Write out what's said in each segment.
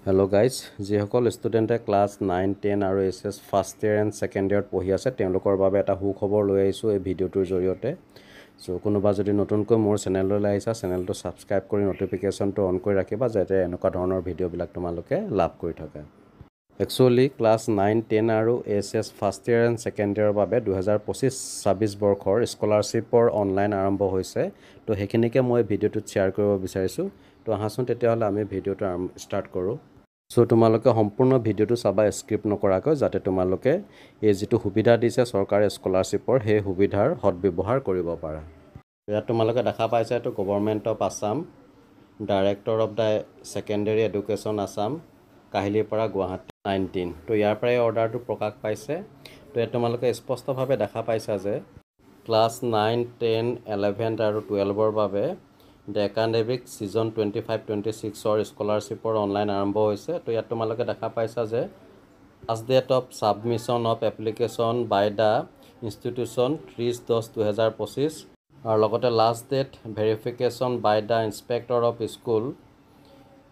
Hello guys, যিসকল ষ্টুডেণ্টে class 9, 10 আৰু SS first year and second ইয়েৰত পঢ়ি আছে তেওঁলোকৰ বাবে এটা সুখবৰ লৈ আহিছোঁ এই ভিডিঅ'টোৰ জৰিয়তে। কোনোবা যদি নতুনকৈ মোৰ চেনেললৈ আহিছা চেনেলটো ছাবস্ক্ৰাইব কৰি নটিফিকেশ্যনটো অন কৰি ৰাখিবা যাতে এনেকুৱা ধৰণৰ ভিডিঅ'বিলাক তোমালোকে লাভ কৰি থকা। একচুৱেলি ক্লাছ 9, 10 আৰু SS first year and second ইয়েৰৰ বাবে 2025-26 বৰ্ষৰ স্কলাৰশ্বিপৰ অনলাইন আৰম্ভ হৈছে। তো সেইখিনিকে মই ভিডিঅ'টোত শ্বেয়াৰ কৰিব বিচাৰিছোঁ। তো আহাচোন তেতিয়াহ'লে আমি ভিডিঅ'টো ষ্টাৰ্ট কৰোঁ। তোমালোকে সম্পূৰ্ণ ভিডিঅ'টো চাবা স্ক্ৰিপ্ট নকৰাকৈ যাতে তোমালোকে এই যিটো সুবিধা দিছে চৰকাৰে স্কলাৰশ্বিপৰ সেই সুবিধাৰ সদব্যৱহাৰ কৰিব পাৰা। ইয়াত তোমালোকে দেখা পাইছা এইটো government of Assam, director of the secondary education Assam, Kahilipara Guwahati 19। তো ইয়াৰ পৰাই অৰ্ডাৰটো প্ৰকাশ পাইছে। তো ইয়াত তোমালোকে স্পষ্টভাৱে দেখা পাইছা যে ক্লাছ 9, 10, 11 আৰু 12ৰ বাবে দ্য একাডেমিক ছিজন 25-26ৰ স্কলাৰশ্বিপৰ অনলাইন আৰম্ভ হৈছে। তো ইয়াত তোমালোকে দেখা পাইছা যে last date of submission of application by the institution 30/10/2025 আৰু লগতে last date verification by the inspector of school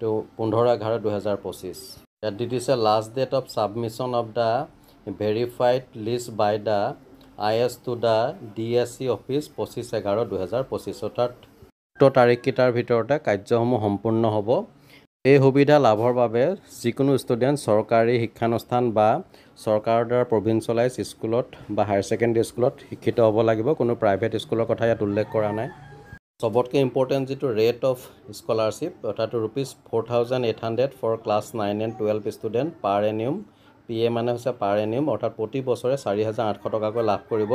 to 15/11/2025। ইয়াত দি দিছে last date of submission of the verified list by the IS to the DSC office 25/11/2025। অৰ্থাৎ তাৰিখকেইটাৰ ভিতৰতে কাৰ্যসমূহ সম্পূৰ্ণ হ'ব। এই সুবিধা লাভৰ বাবে যিকোনো ষ্টুডেণ্ট চৰকাৰী শিক্ষানুষ্ঠান বা চৰকাৰৰ দ্বাৰা প্ৰভিন্সিয়েলাইজ স্কুলত বা হায়াৰ ছেকেণ্ডেৰী স্কুলত শিক্ষিত হ'ব লাগিব। কোনো প্ৰাইভেট স্কুলৰ কথা ইয়াত উল্লেখ কৰা নাই। চবতকৈ ইম্পৰ্টেণ্ট যিটো ৰেট অফ স্কলাৰশ্বিপ অৰ্থাৎ ₹4,800 for class 9 and 12 student per annum. PA মানে হৈছে পাৰ এনিউম অৰ্থাৎ প্ৰতি বছৰে 4,800 টকাকৈ লাভ কৰিব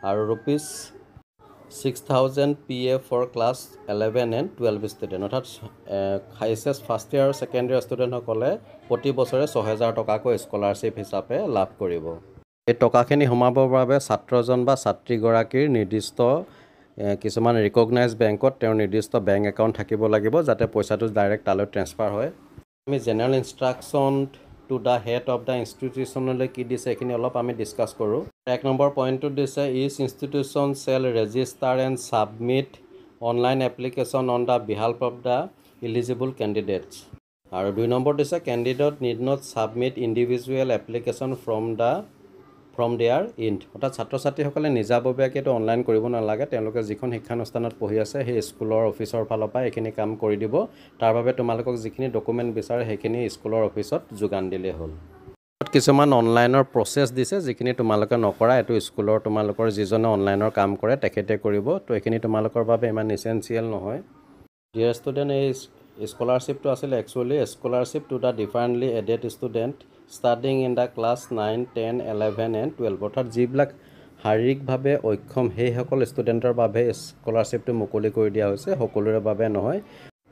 আৰু ₹6,000 PA for class 11 and 12 student অৰ্থাৎ SS ফাৰ্ষ্ট ইয়েৰ আৰু ছেকেণ্ড ইয়েৰ ষ্টুডেণ্টসকলে প্ৰতি বছৰে 6,000 টকাকৈ স্কলাৰশ্বিপ হিচাপে লাভ কৰিব। এই টকাখিনি সোমাবৰ বাবে ছাত্ৰজন বা ছাত্ৰীগৰাকীৰ নিৰ্দিষ্ট কিছুমান ৰিকগনাইজ বেংকত তেওঁৰ নিৰ্দিষ্ট বেংক একাউণ্ট থাকিব লাগিব যাতে পইচাটো ডাইৰেক্ট তালৈ ট্ৰেন্সফাৰ হয়। আমি general instruction to the head of the ইনষ্টিটিউশ্যনলৈ কি দিছে এইখিনি অলপ আমি ডিছকাছ কৰোঁ। 1 নম্বৰ পইণ্টটোত দিছে each institution shall register and submit online application on the বিহাল্ফ অফ দ্য ইলিজিবল কেণ্ডিডেটছ। আৰু 2 নম্বৰ দিছে candidate need not submit individual application from their end. অৰ্থাৎ ছাত্ৰ ছাত্ৰীসকলে নিজাববীয়াকৈ এইটো অনলাইন কৰিব নালাগে। তেওঁলোকে যিখন শিক্ষানুষ্ঠানত পঢ়ি আছে সেই স্কুলৰ অফিচৰ ফালৰ পৰা এইখিনি কাম কৰি দিব। তাৰ বাবে তোমালোকক যিখিনি ডকুমেণ্ট বিচাৰে সেইখিনি স্কুলৰ অফিচত যোগান দিলেই হ'ল। কিছুমান অনলাইনৰ প্ৰচেছ দিছে যিখিনি তোমালোকে নকৰা, এইটো স্কুলৰ তোমালোকৰ যিজনে অনলাইনৰ কাম কৰে তেখেতে কৰিব। তো এইখিনি তোমালোকৰ বাবে ইমান ইছেঞ্চিয়েল নহয়। ডিয়াৰ ষ্টুডেণ্ট, এই স্কলাৰশ্বিপটো আছিলে actually scholarship to the differently aided student studying in the class 9, 10, 11 and 12 অৰ্থাৎ যিবিলাক শাৰীৰিকভাৱে অক্ষম সেইসকল ষ্টুডেণ্টৰ বাবে স্কলাৰশ্বিপটো মুকলি কৰি দিয়া হৈছে, সকলোৰে বাবে নহয়।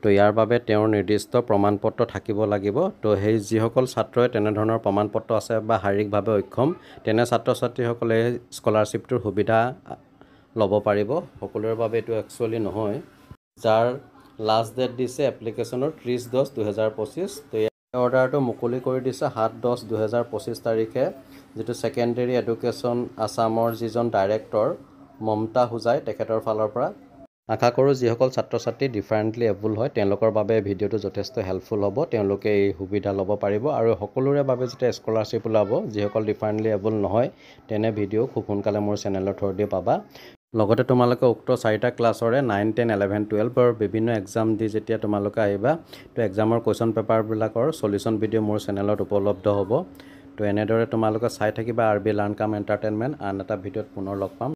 তো ইয়াৰ বাবে তেওঁৰ নিৰ্দিষ্ট প্ৰমাণ পত্ৰ থাকিব লাগিব। তো সেই যিসকল ছাত্ৰই তেনেধৰণৰ প্ৰমাণ পত্ৰ আছে বা শাৰীৰিকভাৱে অক্ষম তেনে ছাত্ৰ ছাত্ৰীসকলে স্কলাৰশ্বিপটোৰ সুবিধা ল'ব পাৰিব। সকলোৰে বাবে এইটো একচুৱেলি নহয়। যাৰ লাষ্ট ডেট দিছে এপ্লিকেশ্যনৰ 30/10/2025। তো এই অৰ্ডাৰটো মুকলি কৰি দিছে 7/10/2025 তাৰিখে যিটো ছেকেণ্ডেৰী এডুকেশ্যন আছামৰ যিজন ডাইৰেক্টৰ মমতা হোজাই তেখেতৰ ফালৰ পৰা। আশা কৰোঁ যিসকল ছাত্ৰ ছাত্ৰী ডিফাৰেণ্টলি এবল হয় তেওঁলোকৰ বাবে ভিডিঅ'টো যথেষ্ট হেল্পফুল হ'ব। তেওঁলোকে এই সুবিধা ল'ব পাৰিব আৰু সকলোৰে বাবে যেতিয়া স্কলাৰশ্বিপ ওলাব যিসকল ডিফাৰেণ্টলি এবল নহয় তেনে ভিডিঅ' খুব সোনকালে মোৰ চেনেলৰ থ্ৰুদি পাবা। লগতে তোমালোকে উক্ত 4টা ক্লাছৰে 9, 10, 11, 12 বিভিন্ন এক্সাম দি যেতিয়া তোমালোকে আহিবা তো এক্সামৰ কুৱেশ্যন পেপাৰবিলাকৰ সলিউশ্যন ভিডিঅ' মোৰ চেনেলত উপলব্ধ হ'ব। তো এনেদৰে তোমালোকে চাই থাকিবা RB লাৰ্ণ কাম এণ্টাৰটেইনমেণ্ট। আন এটা ভিডিঅ'ত পুনৰ লগ পাম।